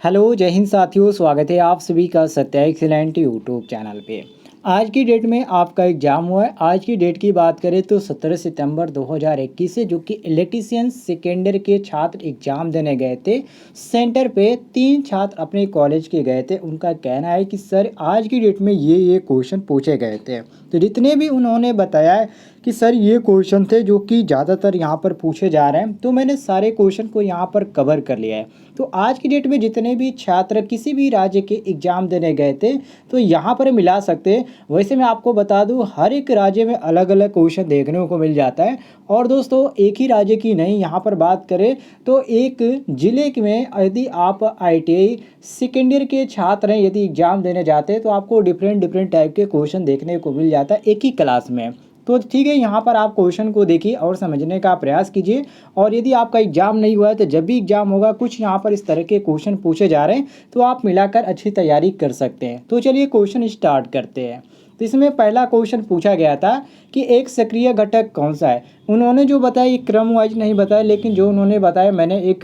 Hello जय हिंद साथियों, स्वागत है आप सभी का सत्या एक्सीलेंट यूट्यूब चैनल पे। आज की डेट में आपका एग्ज़ाम हुआ है। आज की डेट की बात करें तो 17 सितंबर 2021 से जो कि इलेक्ट्रीशियन सेकेंड ईयर के छात्र एग्ज़ाम देने गए थे सेंटर पे। 3 छात्र अपने कॉलेज के गए थे। उनका कहना है कि सर आज की डेट में ये क्वेश्चन पूछे गए थे। तो जितने भी उन्होंने बताया है कि सर ये क्वेश्चन थे जो कि ज़्यादातर यहाँ पर पूछे जा रहे हैं, तो मैंने सारे क्वेश्चन को यहाँ पर कवर कर लिया है। तो आज की डेट में जितने भी छात्र किसी भी राज्य के एग्ज़ाम देने गए थे तो यहाँ पर मिला सकते हैं। वैसे मैं आपको बता दूं, हर एक राज्य में अलग अलग क्वेश्चन देखने को मिल जाता है। और दोस्तों एक ही राज्य की नहीं, यहाँ पर बात करें तो एक ज़िले में यदि आप ITI सेकेंड ईयर के छात्र हैं, यदि एग्ज़ाम देने जाते हैं तो आपको डिफरेंट डिफरेंट टाइप के क्वेश्चन देखने को मिल जाता है एक ही क्लास में। तो ठीक है, यहाँ पर आप क्वेश्चन को देखिए और समझने का प्रयास कीजिए। और यदि आपका एग्ज़ाम नहीं हुआ है तो जब भी एग्ज़ाम होगा कुछ यहाँ पर इस तरह के क्वेश्चन पूछे जा रहे हैं तो आप मिलाकर अच्छी तैयारी कर सकते हैं। तो चलिए क्वेश्चन स्टार्ट करते हैं। तो इसमें पहला क्वेश्चन पूछा गया था कि एक सक्रिय घटक कौन सा है। उन्होंने जो बताया ये क्रम वाइज नहीं बताया, लेकिन जो उन्होंने बताया मैंने एक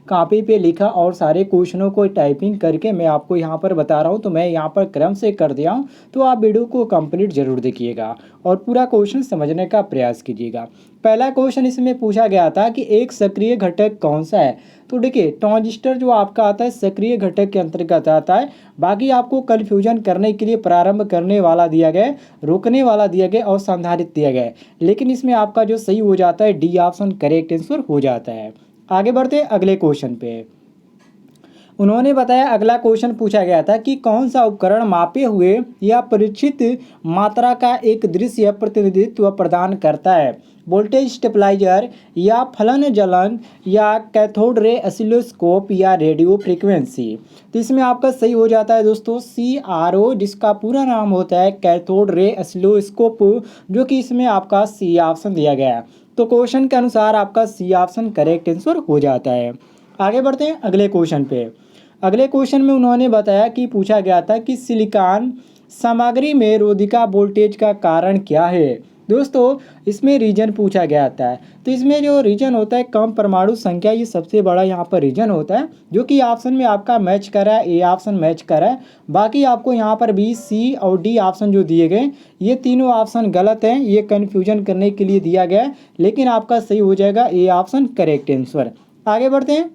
कॉपी पे लिखा और सारे क्वेश्चनों को टाइपिंग करके मैं आपको यहाँ पर बता रहा हूँ। तो मैं यहाँ पर क्रम से कर दिया हूँ, तो आप वीडियो को कंप्लीट जरूर देखिएगा और पूरा क्वेश्चन समझने का प्रयास कीजिएगा। पहला क्वेश्चन इसमें पूछा गया था कि एक सक्रिय घटक कौन सा है। तो देखिए ट्रांजिस्टर जो आपका आता है सक्रिय घटक के अंतर्गत आता है। बाकी आपको कन्फ्यूजन करने के लिए प्रारंभ करने वाला दिया गया, रोकने वाला दिया गया और संधारित्र दिया गया है। लेकिन इसमें आपका जो सही हो जाता है डी ऑप्शन करेक्ट आंसर हो जाता है। आगे बढ़ते हैं अगले क्वेश्चन पे। उन्होंने बताया अगला क्वेश्चन पूछा गया था कि कौन सा उपकरण मापे हुए या परीक्षित मात्रा का एक दृश्य प्रतिनिधित्व प्रदान करता है। वोल्टेज स्टेबलाइजर या फलन जलन या कैथोड रे ऑसिलोस्कोप या रेडियो फ्रीक्वेंसी। तो इसमें आपका सही हो जाता है दोस्तों CRO, जिसका पूरा नाम होता है कैथोड रे ऑसिलोस्कोप, जो कि इसमें आपका C ऑप्शन दिया गया है। तो क्वेश्चन के अनुसार आपका C ऑप्शन करेक्ट आंसर हो जाता है। आगे बढ़ते हैं अगले क्वेश्चन पे। अगले क्वेश्चन में उन्होंने बताया कि पूछा गया था कि सिलिकॉन सामग्री में रोधिका वोल्टेज का कारण क्या है। दोस्तों इसमें रीजन पूछा गया था। तो इसमें जो रीजन होता है कम परमाणु संख्या, ये सबसे बड़ा यहाँ पर रीजन होता है, जो कि ऑप्शन में आपका मैच कर रहा है, ए ऑप्शन मैच कर रहा है। बाकी आपको यहाँ पर B, C और D ऑप्शन जो दिए गए ये तीनों ऑप्शन गलत हैं, ये कन्फ्यूजन करने के लिए दिया गया है। लेकिन आपका सही हो जाएगा ए ऑप्शन करेक्ट आंसर। आगे बढ़ते हैं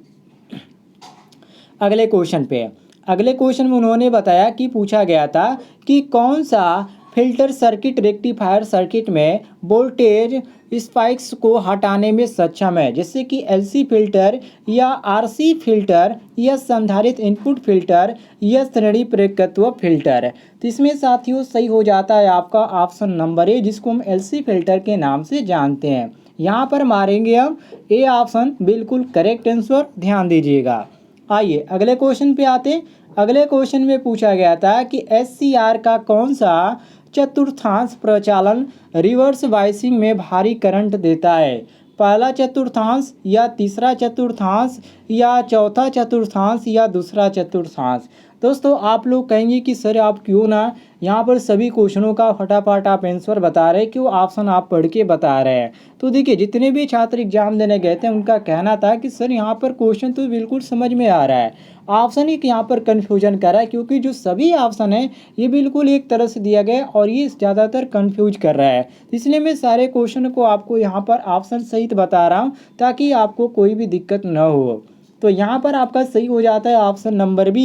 अगले क्वेश्चन पे। अगले क्वेश्चन में उन्होंने बताया कि पूछा गया था कि कौन सा फिल्टर सर्किट रेक्टिफायर सर्किट में वोल्टेज स्पाइक्स को हटाने में सक्षम है, जैसे कि LC फिल्टर या RC फिल्टर या संधारित्र इनपुट फिल्टर या श्रेणी प्रेरकत्व फिल्टर। तो इसमें साथियों सही हो जाता है आपका ऑप्शन नंबर A, जिसको हम LC फिल्टर के नाम से जानते हैं। यहाँ पर मारेंगे हम A ऑप्शन, बिल्कुल करेक्ट आंसर, ध्यान दीजिएगा। आइए अगले क्वेश्चन पे आते हैं। अगले क्वेश्चन में पूछा गया था कि SCR का कौन सा चतुर्थांश प्रचालन रिवर्स बायसिंग में भारी करंट देता है। पहला चतुर्थांश या तीसरा चतुर्थांश या चौथा चतुर्थांश या दूसरा चतुर्थांश। दोस्तों आप लोग कहेंगे कि सर आप क्यों ना यहाँ पर सभी क्वेश्चनों का फटाफट आप आंसर बता रहे हैं, क्यों ऑप्शन आप पढ़ के बता रहे हैं। तो देखिए जितने भी छात्र एग्जाम देने गए थे उनका कहना था कि सर यहाँ पर क्वेश्चन तो बिल्कुल समझ में आ रहा है, ऑप्शन ही यहाँ पर कन्फ्यूजन कर रहा है, क्योंकि जो सभी ऑप्शन है ये बिल्कुल एक तरह से दिया गया और ये ज़्यादातर कन्फ्यूज कर रहा है। इसलिए मैं सारे क्वेश्चन को आपको यहाँ पर ऑप्शन सहित बता रहा हूँ ताकि आपको कोई भी दिक्कत न हो। तो यहाँ पर आपका सही हो जाता है ऑप्शन नंबर B,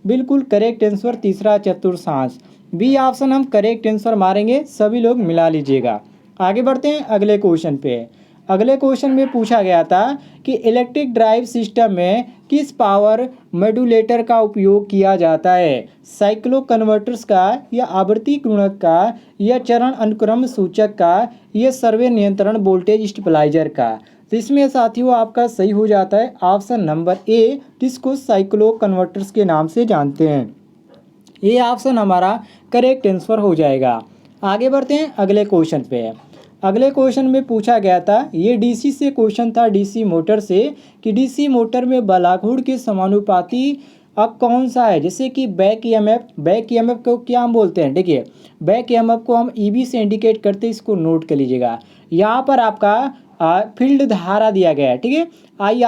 बिल्कुल करेक्ट आंसर, तीसरा चतुर्थांश। B ऑप्शन हम करेक्ट आंसर मारेंगे, सभी लोग मिला लीजिएगा। आगे बढ़ते हैं अगले क्वेश्चन पे। अगले क्वेश्चन में पूछा गया था कि इलेक्ट्रिक ड्राइव सिस्टम में किस पावर मॉड्यूलेटर का उपयोग किया जाता है। साइक्लो कन्वर्टर्स का या आवृत्ति गुणक का या चरण अनुक्रम सूचक का या सर्वे नियंत्रण वोल्टेज स्टेबलाइजर का। तो इसमें साथियों आपका सही हो जाता है ऑप्शन नंबर A, जिसको साइक्लो कन्वर्टर्स के नाम से जानते हैं। ये ऑप्शन हमारा करेक्ट आंसर हो जाएगा। आगे बढ़ते हैं अगले क्वेश्चन पे। अगले क्वेश्चन में पूछा गया था, ये DC से क्वेश्चन था, DC मोटर से, कि DC मोटर में बलाघूर्ण के समानुपाती अब कौन सा है, जैसे कि बैक EMF को क्या हम बोलते हैं। देखिए बैक EMF को हम EB से इंडिकेट करते हैं, इसको नोट कर लीजिएगा। यहाँ पर आपका फील्ड धारा दिया गया है, ठीक है। आई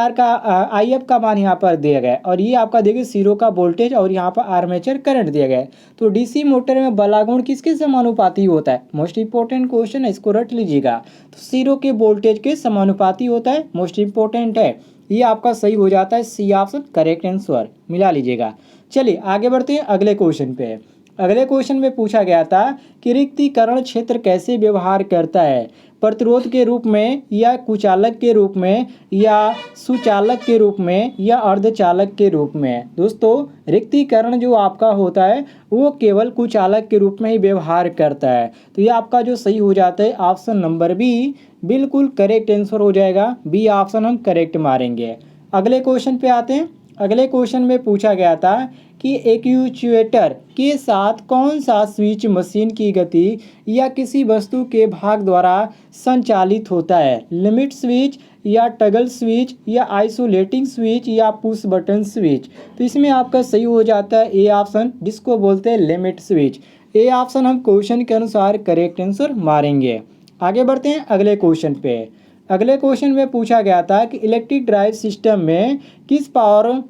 एफ का मान यहाँ पर दिया गया है और ये आपका देखिए सीरो का वोल्टेज और यहाँ पर आर्मेचर करंट दिया गया है। तो डीसी मोटर में बलागुण किसके समानुपाती होता है? मोस्ट इंपॉर्टेंट क्वेश्चन है, इसको रट लीजिएगा। तो सीरो के वोल्टेज के समानुपाती होता है, मोस्ट इंपॉर्टेंट है। ये आपका सही हो जाता है, सी ऑप्शन करेक्ट आंसर, मिला लीजिएगा। चलिए आगे बढ़ते हैं अगले क्वेश्चन पे। अगले क्वेश्चन में पूछा गया था कि रिक्तीकरण क्षेत्र कैसे व्यवहार करता है? प्रतिरोध के रूप में या कुचालक के रूप में या सुचालक के रूप में या अर्धचालक के रूप में? दोस्तों रिक्तीकरण जो आपका होता है वो केवल कुचालक के रूप में ही व्यवहार करता है। तो ये आपका जो सही हो जाता है ऑप्शन नंबर बी बिल्कुल करेक्ट आंसर हो जाएगा। बी ऑप्शन हम करेक्ट मारेंगे। अगले क्वेश्चन पे आते हैं। अगले क्वेश्चन में पूछा गया था कि एक्चुएटर के साथ कौन सा स्विच मशीन की गति या किसी वस्तु के भाग द्वारा संचालित होता है? लिमिट स्विच या टगल स्विच या आइसोलेटिंग स्विच या पुश बटन स्विच? तो इसमें आपका सही हो जाता है ए ऑप्शन, जिसको बोलते हैं लिमिट स्विच। ए ऑप्शन हम क्वेश्चन के अनुसार करेक्ट आंसर मारेंगे। आगे बढ़ते हैं अगले क्वेश्चन पे। अगले क्वेश्चन में पूछा गया था कि इलेक्ट्रिक ड्राइव सिस्टम में किस पावर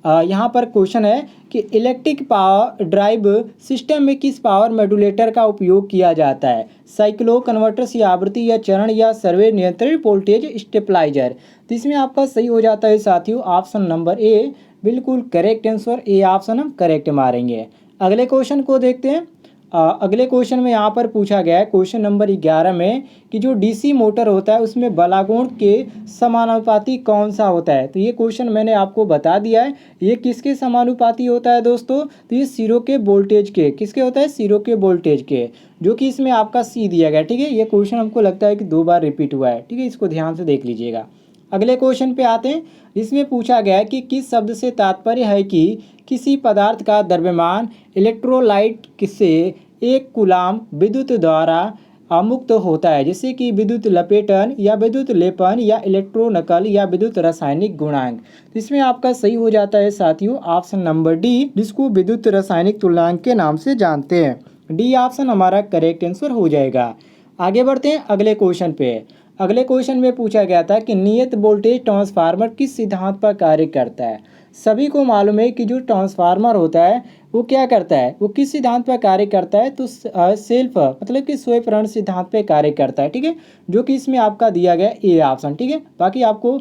यहाँ पर क्वेश्चन है कि इलेक्ट्रिक पावर ड्राइव सिस्टम में किस पावर मॉड्यूलेटर का उपयोग किया जाता है? साइक्लो कन्वर्टर्स या आवृत्ति या चरण या सर्वे नियंत्रित वोल्टेज स्टेबलाइजर? तो इसमें आपका सही हो जाता है साथियों ऑप्शन नंबर ए बिल्कुल करेक्ट आंसर। ए ऑप्शन हम करेक्ट मारेंगे। अगले क्वेश्चन को देखते हैं। अगले क्वेश्चन में यहाँ पर पूछा गया है क्वेश्चन नंबर 11 में कि जो डीसी मोटर होता है उसमें बलागुण के समानुपाती कौन सा होता है? तो ये क्वेश्चन मैंने आपको बता दिया है। ये किसके समानुपाती होता है दोस्तों? तो ये सीरो के वोल्टेज के। किसके होता है? सीरो के वोल्टेज के, जो कि इसमें आपका सी दिया गया है, ठीक है। ये क्वेश्चन हमको लगता है कि 2 बार रिपीट हुआ है, ठीक है। इसको ध्यान से देख लीजिएगा। अगले क्वेश्चन पे आते हैं। इसमें पूछा गया है कि किस शब्द से तात्पर्य है कि किसी पदार्थ का द्रव्यमान इलेक्ट्रोलाइट से 1 कूलाम विद्युत द्वारा मुक्त होता है, जैसे कि विद्युत लपेटन या विद्युत लेपन या इलेक्ट्रोनकल या विद्युत रासायनिक गुणांक? तो इसमें आपका सही हो जाता है साथियों ऑप्शन नंबर डी, जिसको विद्युत रासायनिक तुल्यांक के नाम से जानते हैं। डी ऑप्शन हमारा करेक्ट आंसर हो जाएगा। आगे बढ़ते हैं अगले क्वेश्चन पे। अगले क्वेश्चन में पूछा गया था कि नियत वोल्टेज ट्रांसफार्मर किस सिद्धांत पर कार्य करता है? सभी को मालूम है कि जो ट्रांसफार्मर होता है वो क्या करता है, वो किस सिद्धांत पर कार्य करता है? तो सेल्फ मतलब कि स्वयं प्रेरण सिद्धांत पे कार्य करता है, ठीक है। जो कि इसमें आपका दिया गया ए ऑप्शन, ठीक है। बाकी आपको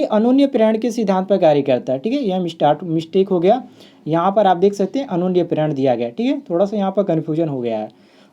अनून्य प्रेरण के सिद्धांत पर कार्य करता है, ठीक है। यह मिस्टेक हो गया। यहाँ पर आप देख सकते हैं अनून्य प्रेरण दिया गया, ठीक है। थोड़ा सा यहाँ पर कन्फ्यूजन हो गया है।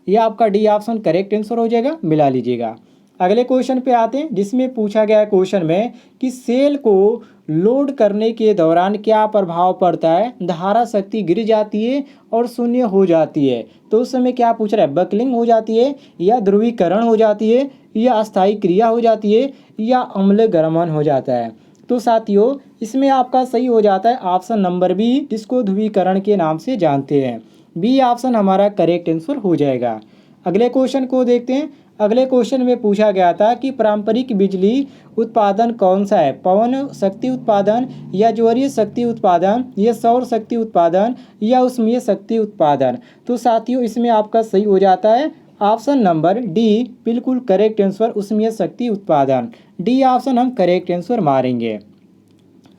यह आपका डी ऑप्शन करेक्ट आंसर हो जाएगा, मिला लीजिएगा। अगले क्वेश्चन पे आते हैं, जिसमें पूछा गया क्वेश्चन में कि सेल को लोड करने के दौरान क्या प्रभाव पड़ता है? धारा शक्ति गिर जाती है और शून्य हो जाती है। तो उस समय क्या पूछ रहा है? बकलिंग हो जाती है या ध्रुवीकरण हो जाती है या अस्थायी क्रिया हो जाती है या अम्ल गरमन हो जाता है? तो साथियों इसमें आपका सही हो जाता है ऑप्शन नंबर बी, जिसको ध्रुवीकरण के नाम से जानते हैं। बी ऑप्शन हमारा करेक्ट आंसर हो जाएगा। अगले क्वेश्चन को देखते हैं। अगले क्वेश्चन में पूछा गया था कि पारंपरिक बिजली उत्पादन कौन सा है? पवन शक्ति उत्पादन या ज्वारीय शक्ति उत्पादन या सौर शक्ति उत्पादन या ऊष्मीय शक्ति उत्पादन? तो साथियों इसमें आपका सही हो जाता है ऑप्शन नंबर डी, बिल्कुल करेक्ट आंसर, ऊष्मीय शक्ति उत्पादन। डी ऑप्शन हम करेक्ट आंसर मारेंगे।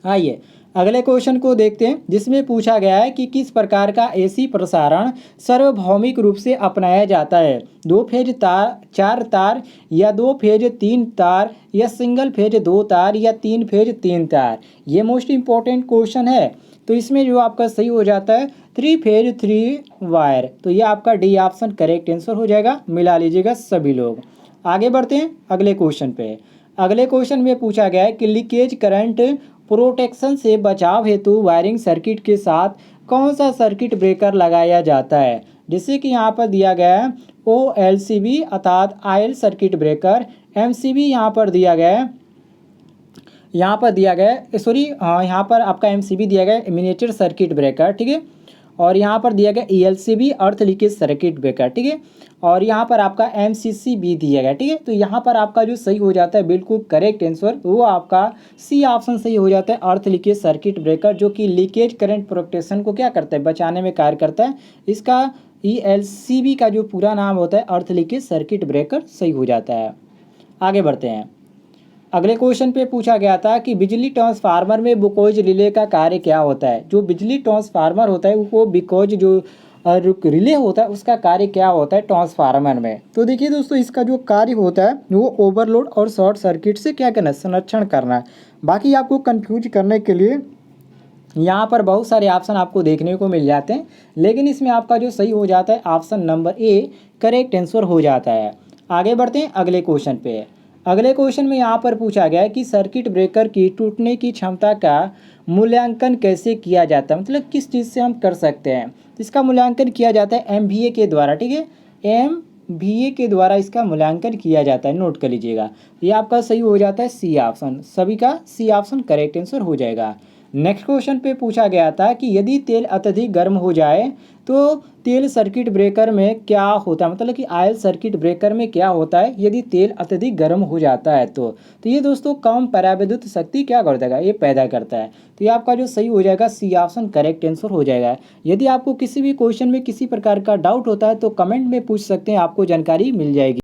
आइए अगले क्वेश्चन को देखते हैं, जिसमें पूछा गया है कि किस प्रकार का एसी प्रसारण सार्वभौमिक रूप से अपनाया जाता है? 2 फेज तार, 4 तार या 2 फेज 3 तार या सिंगल फेज 2 तार या 3 फेज 3 तार? ये मोस्ट इंपॉर्टेंट क्वेश्चन है। तो इसमें जो आपका सही हो जाता है 3 फेज 3 वायर। तो ये आपका डी ऑप्शन करेक्ट आंसर हो जाएगा, मिला लीजिएगा सभी लोग। आगे बढ़ते हैं अगले क्वेश्चन पे। अगले क्वेश्चन में पूछा गया है कि लीकेज करंट प्रोटेक्शन से बचाव हेतु वायरिंग सर्किट के साथ कौन सा सर्किट ब्रेकर लगाया जाता है? जैसे कि यहाँ पर दिया गया है OLCB अर्थात आयल सर्किट ब्रेकर, MCB यहाँ पर दिया गया है, यहाँ पर आपका MCB दिया गया है मिनिएचर सर्किट ब्रेकर, ठीक है। और यहाँ पर दिया गया ELCB अर्थ लीकेज सर्किट ब्रेकर, ठीक है। और यहाँ पर आपका MCCB दिया गया, ठीक है। तो यहाँ पर आपका जो सही हो जाता है बिल्कुल करेक्ट आंसर वो आपका सी ऑप्शन सही हो जाता है, अर्थ लीकेज सर्किट ब्रेकर, जो कि लीकेज करंट प्रोटेक्शन को क्या करता है? बचाने में कार्य करता है। इसका ELCB का जो पूरा नाम होता है अर्थ लीकेज सर्किट ब्रेकर, सही हो जाता है। आगे बढ़ते हैं। अगले क्वेश्चन पे पूछा गया था कि बिजली ट्रांसफार्मर में बुकोज रिले का कार्य क्या होता है। जो बिजली ट्रांसफार्मर होता है वो बिकोज जो रिले होता है उसका कार्य क्या होता है ट्रांसफार्मर में। तो देखिए दोस्तों, इसका जो कार्य होता है वो ओवरलोड और शॉर्ट सर्किट से क्या करना है, संरक्षण करना है। बाकी आपको कंफ्यूज करने के लिए यहाँ पर बहुत सारे ऑप्शन आपको देखने को मिल जाते हैं, लेकिन इसमें आपका जो सही हो जाता है option number A correct answer हो जाता है। आगे बढ़ते हैं अगले क्वेश्चन पे। अगले क्वेश्चन में यहाँ पर पूछा गया है कि सर्किट ब्रेकर की टूटने की क्षमता का मूल्यांकन कैसे किया जाता है, मतलब किस चीज़ से हम कर सकते हैं। इसका मूल्यांकन किया जाता है MVA के द्वारा, ठीक है, MVA के द्वारा इसका मूल्यांकन किया जाता है, नोट कर लीजिएगा। ये आपका सही हो जाता है सी ऑप्शन, सभी का सी ऑप्शन करेक्ट आंसर हो जाएगा। नेक्स्ट क्वेश्चन पे पूछा गया था कि यदि तेल अत्यधिक गर्म हो जाए तो तेल सर्किट ब्रेकर में क्या होता है, मतलब कि ऑयल सर्किट ब्रेकर में क्या होता है यदि तेल अत्यधिक गर्म हो जाता है। तो ये दोस्तों कम पराविद्युत शक्ति क्या कर देगा, ये पैदा करता है। तो ये आपका जो सही हो जाएगा सी ऑप्शन करेक्ट आंसर हो जाएगा। यदि आपको किसी भी क्वेश्चन में किसी प्रकार का डाउट होता है तो कमेंट में पूछ सकते हैं, आपको जानकारी मिल जाएगी।